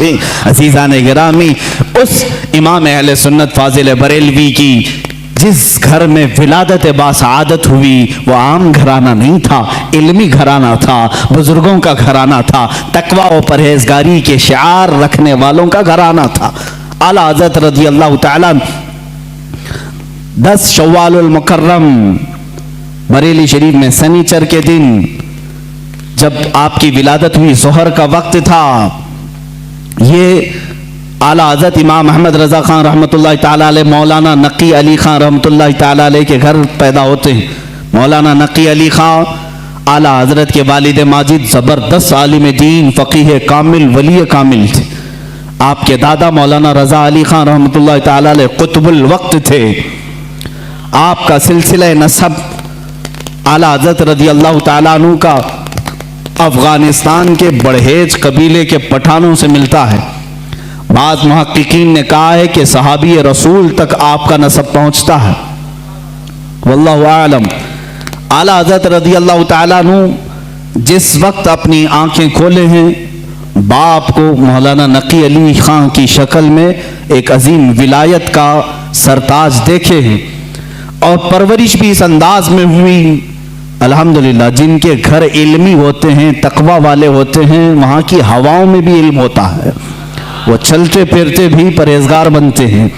अज़ीज़ान गिरामी, उस इमाम अहले सुन्नत फाजिल बरेलवी की जिस घर में विलादत बासआदत हुई वो आम घराना नहीं था, इल्मी घराना था, बुजुर्गों का घराना था, तकवा और परहेजगारी के शिआर रखने वालों का घराना था। आला हज़रत रज़ी अल्लाह तआला 10 शव्वालुल मुकर्रम बरेली शरीफ में शनिचर के दिन जब आपकी विलादत हुई, ज़ोहर का वक्त था, ये आला हज़रत इमाम अहमद रज़ा ख़ान रहमतुल्लाह ताला अलैह मौलाना नकी अली ख़ान रहमतुल्लाह ताला अलैह के घर पैदा होते हैं। मौलाना नकी अली ख़ान आला हज़रत के वालिद माजिद ज़बरदस्त आलिम दीन, फ़क़ीह कामिल, वली कामिल थे। आपके दादा मौलाना रज़ा अली ख़ान रहमतुल्लाह ताला अलैह कुतुबुल वक्त थे। आपका सिलसिला नसब आला हज़रत रज़ी अल्लाह ताला अन्हु का अफ़गानिस्तान के बड़हेज कबीले के पठानों से मिलता है। बाज़ मुहक्किकीन ने कहा है कि सहाबी रसूल तक आपका नसब पहुंचता है। वल्लाहु आलम। आला हज़रत रज़ी अल्लाह ताला अन्हु जिस वक्त अपनी आंखें खोले हैं, बाप को मौलाना नकी अली ख़ान की शक्ल में एक अजीम विलायत का सरताज देखे हैं और परवरिश भी इस अंदाज में हुई। अल्हम्दुलिल्लाह, जिनके घर इल्मी होते हैं, तकवा वाले होते हैं, वहाँ की हवाओं में भी इल्म होता है, वो चलते फिरते भी परहेजगार बनते हैं।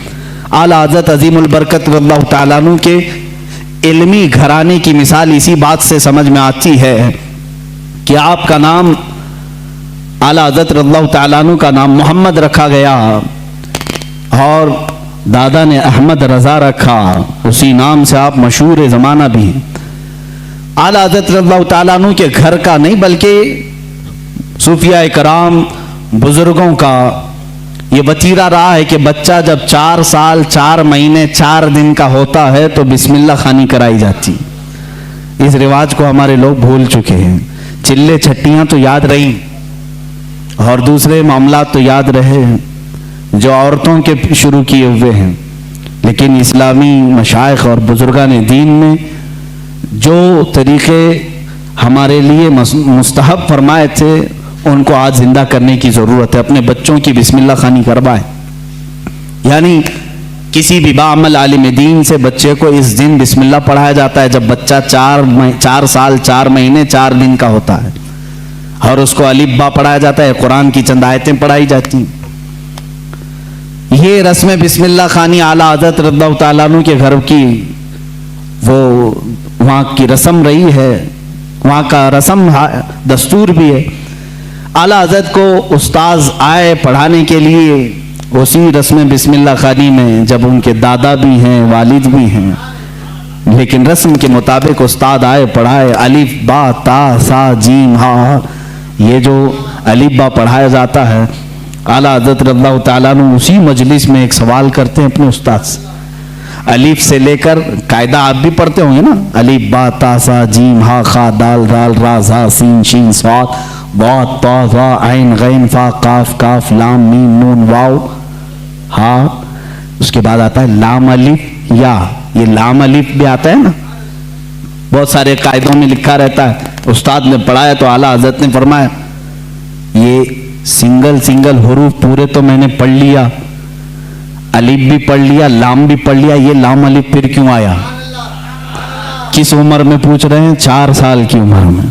आला हज़रत अज़ीमुल बरकत रज़ियल्लाहु ताला अन्हु के इल्मी घराने की मिसाल इसी बात से समझ में आती है कि आपका नाम आला हज़रत रज़ियल्लाहु ताला अन्हु का नाम मोहम्मद रखा गया और दादा ने अहमद रज़ा रखा, उसी नाम से आप मशहूर ज़माना भी हैं। आला हज़रत रज़ियल्लाहु ताला अन्हु के घर का नहीं बल्कि सूफिया कराम बुजुर्गों का ये वतीरा रहा है कि बच्चा जब 4 साल 4 महीने 4 दिन का होता है तो बिस्मिल्लाह खानी कराई जाती। इस रिवाज को हमारे लोग भूल चुके हैं। चिल्ले छट्टियाँ तो याद रही और दूसरे मामला तो याद रहे जो औरतों के शुरू किए हुए हैं, लेकिन इस्लामी मशाइख और बुजुर्गान दीन में जो तरीक़े हमारे लिए मुस्तहब फरमाए थे उनको आज जिंदा करने की ज़रूरत है। अपने बच्चों की बिस्मिल्लाह खानी करवाएं। यानी किसी भी बाअमल आलिम दीन से बच्चे को इस दिन बिस्मिल्लाह पढ़ाया जाता है जब बच्चा 4 साल 4 महीने 4 दिन का होता है, और उसको अलिफ बा पढ़ाया जाता है, कुरान की चंद आयतें पढ़ाई जाती। ये रस्म बिस्मिल्लाह खानी आला हज़रत रज़ियल्लाहु ताला अन्हु के घर की वो वहाँ की रस्म रही है, वहाँ का रस्म दस्तूर भी है। आला हज़रत को उस्ताज आए पढ़ाने के लिए, उसी रस्म बिस्मिल्लाह खानी में जब उनके दादा भी हैं, वालिद भी हैं, लेकिन रस्म के मुताबिक उस्ताद आए पढ़ाए, अलिफ बा ता सा जीम हा, ये जो अलिफ बा पढ़ाया जाता है। आला हज़रत रज़ियल्लाहु ताला अन्हु उसी मजलिस में एक सवाल करते हैं अपने उस्ताद से, अलिफ से लेकर कायदा आप भी पढ़ते होंगे ना, अलिफ बा ता सा जीम हा खा दाल राल रा ज़ा सीन शीन स्वाद बहुत ता ज़ा ऐन गैन फा काफ काफ लाम मीम नून वाव हा, उसके बाद आता है लाम अलिफ या, ये लाम अलिफ भी आता है ना, बहुत सारे कायदों में लिखा रहता है। उस्ताद ने पढ़ाया तो आला हज़रत ने फरमाया ये सिंगल हुरूफ पूरे तो मैंने पढ़ लिया, अलिफ भी पढ़ लिया, लाम भी पढ़ लिया, ये लाम अलिफ फिर क्यों आया? किस उम्र में पूछ रहे हैं? 4 साल की उम्र में।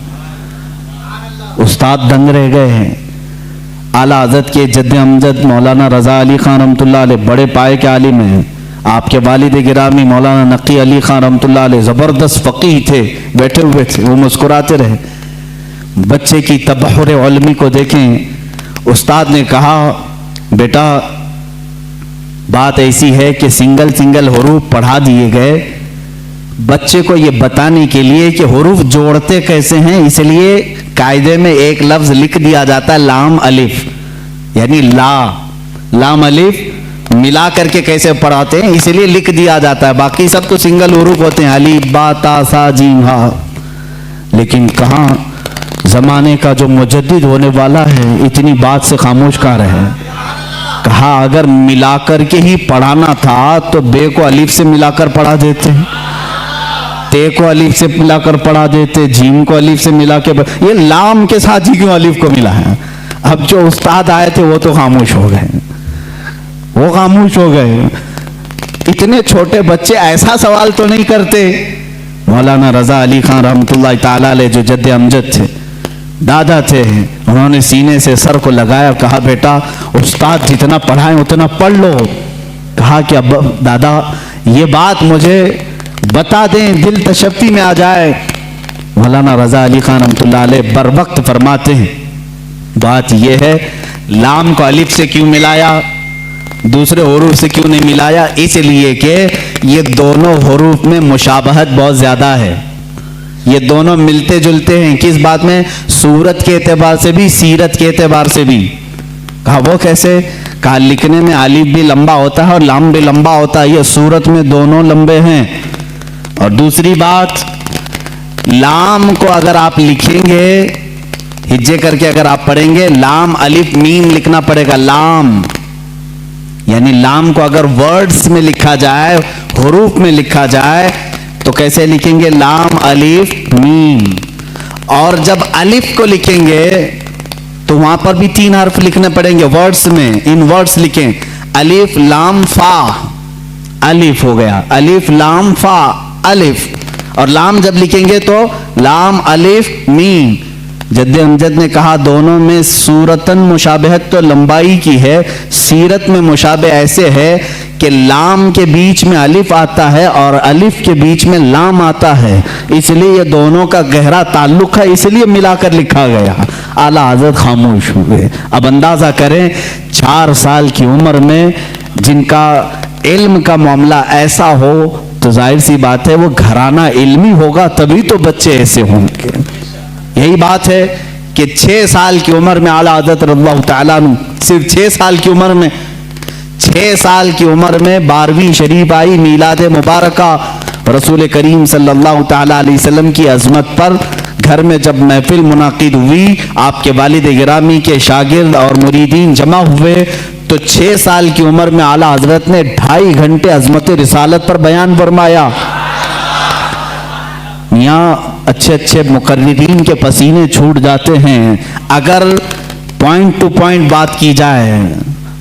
उस्ताद दंग रह गए हैं। आला हज़रत के जद्द अमजद मौलाना रज़ा अली ख़ान रहमतुल्लाह अलैह बड़े पाए के आलिम हैं। आपके वालिद गिरामी मौलाना नकी अली ख़ान रहमतुल्लाह अलैह ज़बरदस्त फ़क़ीह थे, बैठे हुए थे, वो मुस्कुराते रहे। बच्चे की तबहुर उल्मी को देखें। उस्ताद ने कहा बेटा बात ऐसी है कि सिंगल हुरूफ पढ़ा दिए गए, बच्चे को ये बताने के लिए कि हुरूफ जोड़ते कैसे हैं, इसलिए कायदे में एक लफ्ज लिख दिया जाता है लाम अलिफ, यानी लाम अलिफ मिला करके कैसे पढ़ाते हैं इसलिए लिख दिया जाता है, बाकी सब तो सिंगल हुरूफ होते हैं, अलिफ बा ता सा जीम हा। लेकिन कहाँ जमाने का जो मुजद्दिद होने वाला है इतनी बात से खामोश कहाँ रहे। कहा अगर मिलाकर के ही पढ़ाना था तो बे को अलिफ से मिलाकर पढ़ा देते, ते को अलिफ से मिलाकर पढ़ा देते, जीम को अलिफ से मिला के, ये लाम के साथ ही क्यों अलिफ को मिला है? अब जो उस्ताद आए थे वो तो खामोश हो गए, वो खामोश हो गए। इतने छोटे बच्चे ऐसा सवाल तो नहीं करते। मौलाना रजा अली खान रहमतुल्लाह ताला अलैह जो जद्दे अमजद थे, दादा थे, उन्होंने सीने से सर को लगाया, कहा बेटा उस्ताद जितना पढ़ाए उतना पढ़ लो। कहा कि अब दादा ये बात मुझे बता दें, दिल तशफ्फी में आ जाए। मौलाना रजा अली खान रहमतुल्लाह अलैह बर वक्त फरमाते हैं, बात यह है लाम को अलिफ से क्यों मिलाया, दूसरे हुरूफ से क्यों नहीं मिलाया? इसलिए कि ये दोनों हुरूफ में मुशाबहत बहुत ज्यादा है, ये दोनों मिलते जुलते हैं। किस बात में? सूरत के एतबार से भी, सीरत के एतबार से भी। कहा वो कैसे? कहा लिखने में अलिफ भी लंबा होता है और लाम भी लंबा होता है, ये सूरत में दोनों लंबे हैं। और दूसरी बात, लाम को अगर आप लिखेंगे हिज्जे करके, अगर आप पढ़ेंगे लाम अलिफ मीम लिखना पड़ेगा, लाम यानी लाम को अगर वर्ड्स में लिखा जाए, हुरूफ में लिखा जाए तो कैसे लिखेंगे? लाम अलिफ मीम। और जब अलिफ को लिखेंगे तो वहां पर भी 3 हर्फ लिखने पड़ेंगे वर्ड्स में, इन वर्ड्स लिखें, अलिफ लाम फा, अलिफ हो गया, अलिफ लाम फा अलिफ। और लाम जब लिखेंगे तो लाम अलिफ मीम। जद्दे अमजद ने कहा दोनों में सूरतन मुशाबहत तो लंबाई की है, सीरत में मुशाबह ऐसे है कि लाम के बीच में अलिफ आता है और अलिफ के बीच में लाम आता है, इसलिए ये दोनों का गहरा ताल्लुक है, इसलिए मिलाकर लिखा गया। आला हज़रत खामोश हुए। अब अंदाजा करें 4 साल की उम्र में जिनका इल्म का मामला ऐसा हो तो जाहिर सी बात है वो घराना इल्मी होगा, तभी तो बच्चे ऐसे होंगे। यही बात है कि 6 साल की उम्र में आला हज़रत रज़ियल्लाहु ताला अन्हु, सिर्फ 6 साल की उम्र में, 6 साल की उम्र में 12वीं शरीफ आई, मीलाद मुबारका रसूल करीम सल्लल्लाहु ताला अलैहि वसल्लम की अजमत पर घर में जब महफिल मुनाकिद हुई, आपके वालिद गिरामी के शागिर्द और मुरीदीन जमा हुए, तो 6 साल की उम्र में आला हजरत ने 2.5 घंटे अजमत रिसालत पर बयान फरमाया। यहाँ अच्छे अच्छे मुकर्रिरीन के पसीने छूट जाते हैं अगर पॉइंट टू पॉइंट बात की जाए,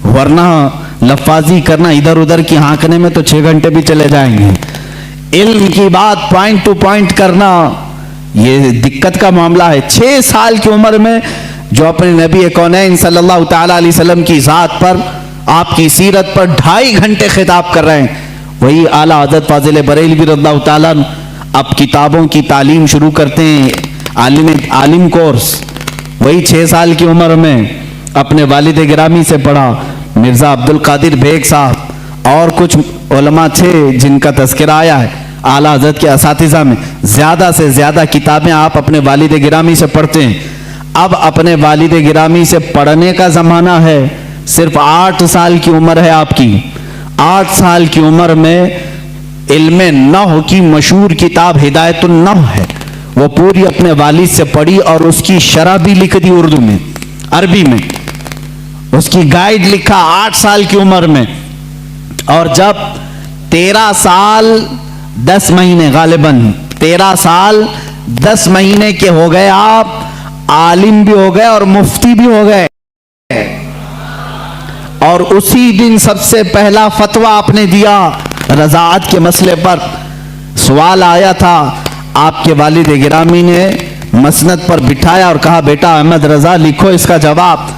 वरना लफाजी करना इधर उधर की हाँकने में तो 6 घंटे भी चले जाएंगे। इल्म की बात पॉइंट टू पॉइंट करना ये दिक्कत का मामला है। 6 साल की उम्र में जो अपने नबी कौनैन सल्लल्लाहु ताला अलैहि वसल्लम की ज़ात पर, आपकी सीरत पर 2.5 घंटे खिताब कर रहे हैं, वही आला हज़रत फाजिल बरेलवी रज़ियल्लाहु ताला अब किताबों की तालीम शुरू करते हैं, आलिम कोर्स। वही 6 साल की उम्र में अपने वालिद गिरामी से पढ़ा, मिर्ज़ा अब्दुल कादिर बेग साहब और कुछ उलमा थे जिनका तज़किरा आया है आला हज़रत के असातिज़ा में। ज़्यादा से ज़्यादा किताबें आप अपने वालिद गिरामी से पढ़ते हैं। अब अपने वालिद गिरामी से पढ़ने का ज़माना है। सिर्फ 8 साल की उम्र है आपकी, 8 साल की उम्र में इल्मे नहव की मशहूर किताब हिदायतुन नहव है, वो पूरी अपने वालिद से पढ़ी और उसकी शरह भी लिख दी उर्दू में, अरबी में, उसकी गाइड लिखा 8 साल की उम्र में। और जब 13 साल 10 महीने, गालिबन 13 साल 10 महीने के हो गए, आप आलिम भी हो गए और मुफ्ती भी हो गए। और उसी दिन सबसे पहला फतवा आपने दिया रज़ाअत के मसले पर। सवाल आया था, आपके वालिद गिरामी ने मसनद पर बिठाया और कहा बेटा अहमद रजा लिखो इसका जवाब।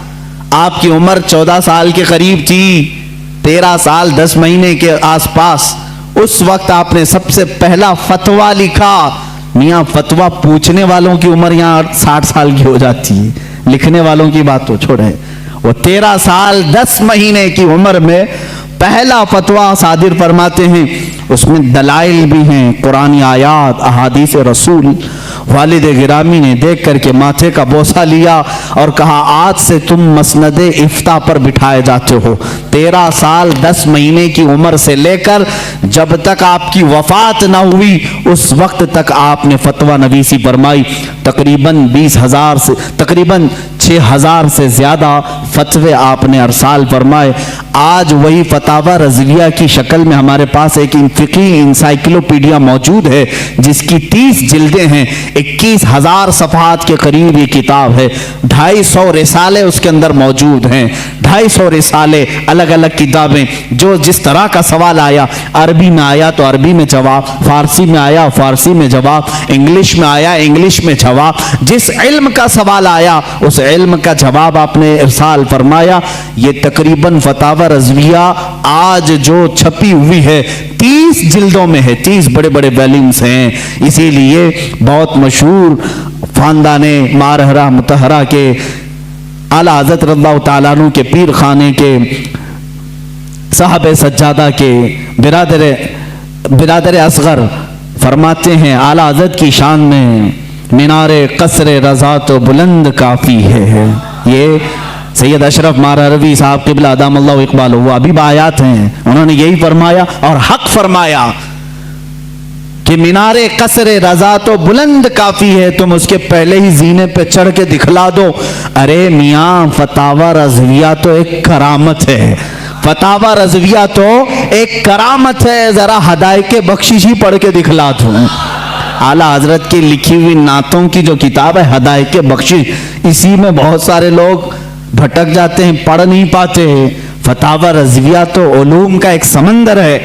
आपकी उम्र 14 साल के करीब थी, 13 साल 10 महीने के आसपास। उस वक्त आपने सबसे पहला फतवा लिखा। मियाँ फतवा पूछने वालों की उम्र यहाँ 60 साल की हो जाती है, लिखने वालों की बात तो छोड़े। वो 13 साल 10 महीने की उम्र में पहला फतवा सादिर फरमाते हैं, उसमें दलाइल भी हैं, कुरानी आयात, अहादीस रसूल। वालिद गिरामी ने देख करके माथे का बोसा लिया और कहा आज से तुम मसनद इफ्ता पर बिठाए जाते हो। 13 साल 10 महीने की उम्र से लेकर जब तक आपकी वफात ना हुई उस वक्त तक आपने फतवा नवीसी फरमाई। तकरीबन 20,000 से तकरीबन 6,000 से ज्यादा फतवे आपने अरसाल फरमाए। आज वही फतावा रज़विया की शक्ल में हमारे पास एक फिक़ी इंसाइक्लोपीडिया मौजूद है जिसकी 30 जिल्दें हैं, 21,000 सफ़हात के करीब ये किताब है। 250 रिसाले उसके अंदर मौजूद हैं, 250 रिसाले, अलग अलग किताबें। जो जिस तरह का सवाल आया, अरबी में आया तो अरबी में जवाब, फारसी में आया फारसी में जवाब, इंग्लिश में आया इंग्लिश में जवाब। जिस इल्म का सवाल आया उस इल्म का जवाब आपने इरसाल फरमाया। ये तकरीबन फतावा रज़विया आज जो छपी हुई है 30 जिल्दों में है, 30 बड़े बड़े वॉल्यूम्स हैं। इसीलिए बहुत मशहूर खानदाने मारहरा मुतहरा के आला हज़रत रज़ियल्लाहु ताला अन्हु के पीर खाने के साहब सज्जादा के बिरादर असगर फरमाते हैं आला हज़रत की शान में, मीनारे कसरे रज़ा तो बुलंद काफ़ी है। ये सैयद अशरफ मारहरवी साहब क़िबला अदामल्लाहु इक़बालहु अभी आयात हैं, उन्होंने यही फरमाया और हक फरमाया कि मीनारे कसरे रज़ा तो बुलंद काफ़ी है, तुम उसके पहले ही जीने पे चढ़ के दिखला दो। अरे मियाँ, फतावा रज़विया तो एक करामत है, फतावा रज़विया तो एक करामत है, जरा हदायके बख्शिश ही पढ़ के दिखला दो। आला हजरत की लिखी हुई नातों की जो किताब है हदायके बख्शिश, इसी में बहुत सारे लोग भटक जाते हैं, पढ़ नहीं पाते हैं। फतावा रज़विया तो उलूम का एक समंदर है।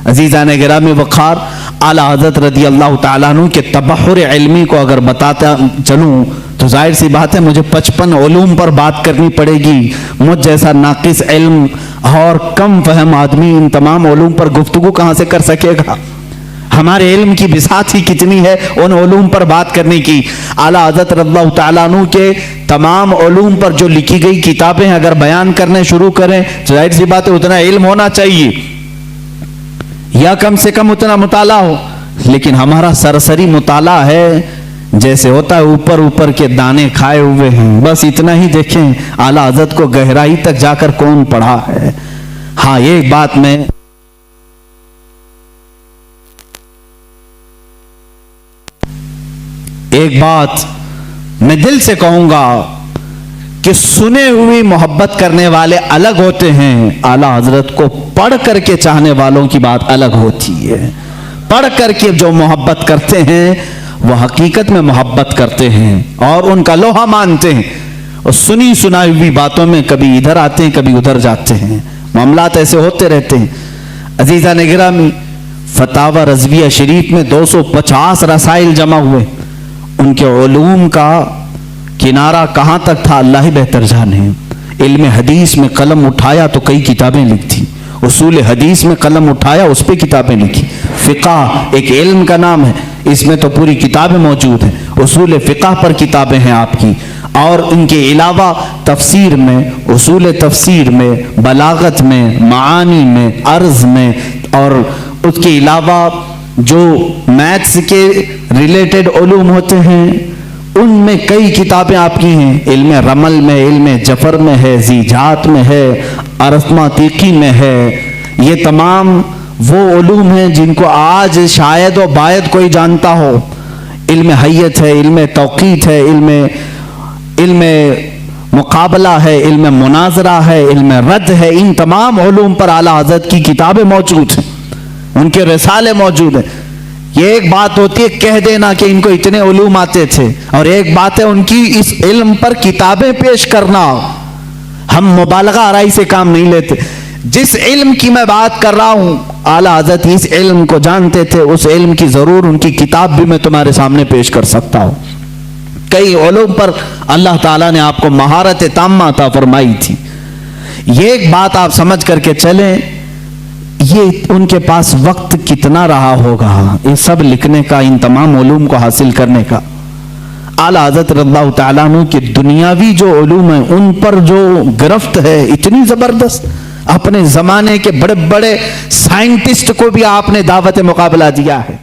अजीज़ान गिरामी वक़ार, आला हज़रत रज़ियल्लाहु ताला अन्हु के तबहुर इल्मी को अगर बताता चलूँ तो जाहिर सी बात है मुझे 55 उलूम पर बात करनी पड़ेगी। मुझ जैसा नाकिस इल्म और कम फहम आदमी इन तमाम उलूम पर गुफ्तगू कहाँ से कर सकेगा। हमारे इल्म की बिसात ही कितनी है उन उलूम पर बात करने की। आला हज़रत रज़ियल्लाहु ताला अन्हु के तमाम उलूम पर जो लिखी गई किताबें अगर बयान करने शुरू करें तो जाहिर सी बात है उतना इल्म होना चाहिए या कम से कम उतना मुताला हो। लेकिन हमारा सरसरी मुताला है, जैसे होता है ऊपर ऊपर के दाने खाए हुए हैं, बस इतना ही देखें। आला हज़रत को गहराई तक जाकर कौन पढ़ा है। हाँ, ये बात मैं दिल से कहूंगा कि सुने हुई मोहब्बत करने वाले अलग होते हैं, आला हजरत को पढ़ करके चाहने वालों की बात अलग होती है। पढ़ करके जो मोहब्बत करते हैं वह हकीकत में मोहब्बत करते हैं और उनका लोहा मानते हैं, और सुनी सुनाई हुई बातों में कभी इधर आते हैं कभी उधर जाते हैं, मामलात ऐसे होते रहते हैं। अजीज़ान गिरामी, फतावा रज़विया शरीफ में 250 रसाइल जमा हुए। उनके उलूम का किनारा कहाँ तक था अल्लाह ही बेहतर जाने। इल्म हदीस में कलम उठाया तो कई किताबें लिखी, उसूल हदीस में कलम उठाया उस पर किताबें लिखी। फ़िक़्ह एक इल्म का नाम है, इसमें तो पूरी किताबें मौजूद हैं। उसूल फ़िक़्ह पर किताबें हैं आपकी, और इनके अलावा तफसीर में, उसूल तफसीर में, बलागत में, मानी में, अर्ज़ में, और उसके अलावा जो मैथ्स के रिलेटेड उलूम होते हैं उनमें कई किताबें आपकी हैं। इल्म रमल में, इल्म जफर में है, ज़ीजात में है, अरस्मातीकी में है। ये तमाम वो उलूम हैं जिनको आज शायद व बायद कोई जानता हो। इल्म हय्यत है, इल्म तौक़ीत है, इल्म मुकाबला है, इल्म मुनाजरा है, इल्म रद्द है। इन तमाम उलूम पर आला हज़रत की किताबें मौजूद हैं, उनके रिसाले मौजूद हैं। ये एक बात होती है कह देना कि इनको इतने उलूम आते थे, और एक बात है उनकी इस इल्म पर किताबें पेश करना। हम मुबालगा आराई से काम नहीं लेते। जिस इल्म की मैं बात कर रहा हूं, आला हज़रत इस इल्म को जानते थे, उस इल्म की जरूर उनकी किताब भी मैं तुम्हारे सामने पेश कर सकता हूं। कई उलूम पर अल्लाह ताला ने आपको महारत ताम्मा अता फरमाई थी। ये एक बात आप समझ करके चलें, ये उनके पास वक्त कितना रहा होगा ये सब लिखने का, इन तमाम उलूम को हासिल करने का। आला हज़रत रज़ियल्लाहु ताला अन्हु के दुनियावी जो उलूम है उन पर जो गिरफ्त है इतनी जबरदस्त, अपने जमाने के बड़े बड़े साइंटिस्ट को भी आपने दावत मुकाबला दिया है।